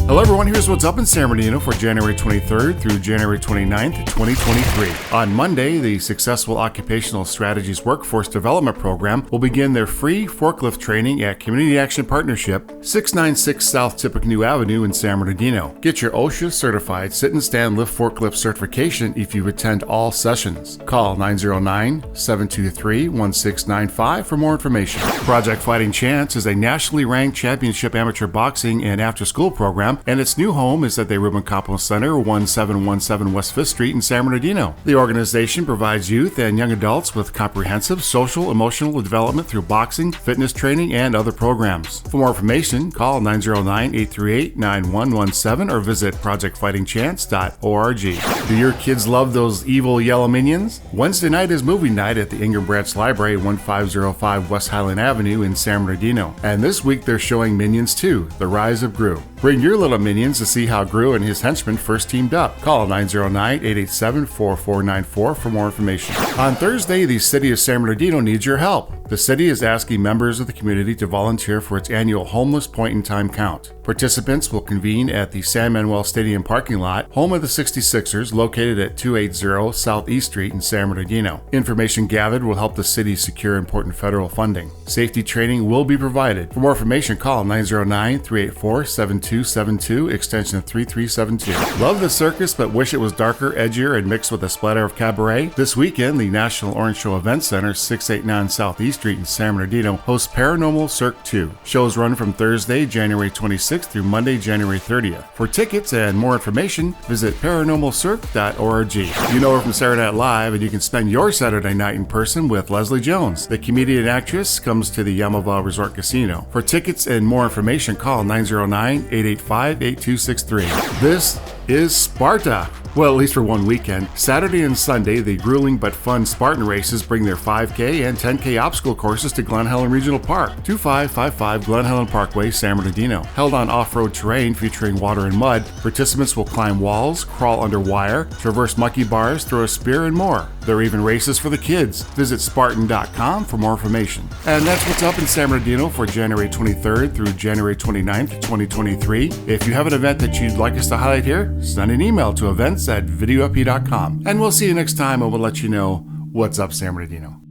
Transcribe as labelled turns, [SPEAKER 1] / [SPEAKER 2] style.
[SPEAKER 1] Hello everyone, here's what's up in San Bernardino for January 23rd through January 29th, 2023. On Monday, the Successful Occupational Strategies Workforce Development Program will begin their free forklift training at Community Action Partnership, 696 South Tippecanoe Avenue in San Bernardino. Get your OSHA certified sit and stand lift forklift certification if you attend all sessions. Call 909-723-1695 for more information. Project Fighting Chance is a nationally ranked championship amateur boxing and after-school program, and its new home is at the Ruben Campos Center, 1717 West 5th Street in San Bernardino. The organization provides youth and young adults with comprehensive social, emotional development through boxing, fitness training, and other programs. For more information, call 909-838-9117 or visit projectfightingchance.org. Do your kids love those evil yellow minions? Wednesday night is movie night at the Ingram Branch Library, 1505 West Highland Avenue in San Bernardino. And this week they're showing Minions 2, The Rise of Gru. Bring your little minions to see how Gru and his henchmen first teamed up. Call 909-887-4494 for more information. On Thursday, the City of San Bernardino needs your help. The city is asking members of the community to volunteer for its annual Homeless Point in Time count. Participants will convene at the San Manuel Stadium parking lot, home of the 66ers, located at 280 Southeast Street in San Bernardino. Information gathered will help the city secure important federal funding. Safety training will be provided. For more information, call 909-384-7272, extension 3372. Love the circus but wish it was darker, edgier, and mixed with a splatter of cabaret? This weekend, the National Orange Show Event Center, 689 Southeast Street in San Bernardino, hosts Paranormal Cirque 2. Shows run from Thursday, January 26th through Monday, January 30th. For tickets and more information, visit paranormalcirque.org. You know her from Saturday Night Live, and you can spend your Saturday night in person with Leslie Jones. The comedian and actress comes to the Yamava Resort Casino. For tickets and more information, call 909-885-8263. This is Sparta. Well, at least for one weekend. Saturday and Sunday, the grueling but fun Spartan races bring their 5K and 10K obstacle courses to Glen Helen Regional Park, 2555 Glen Helen Parkway, San Bernardino. Held on off-road terrain featuring water and mud, participants will climb walls, crawl under wire, traverse monkey bars, throw a spear, and more. There are even races for the kids. Visit Spartan.com for more information. And that's what's up in San Bernardino for January 23rd through January 29th, 2023. If you have an event that you'd like us to highlight here, send an email to events@videoup.com. And we'll see you next time, and we'll let you know what's up San Bernardino.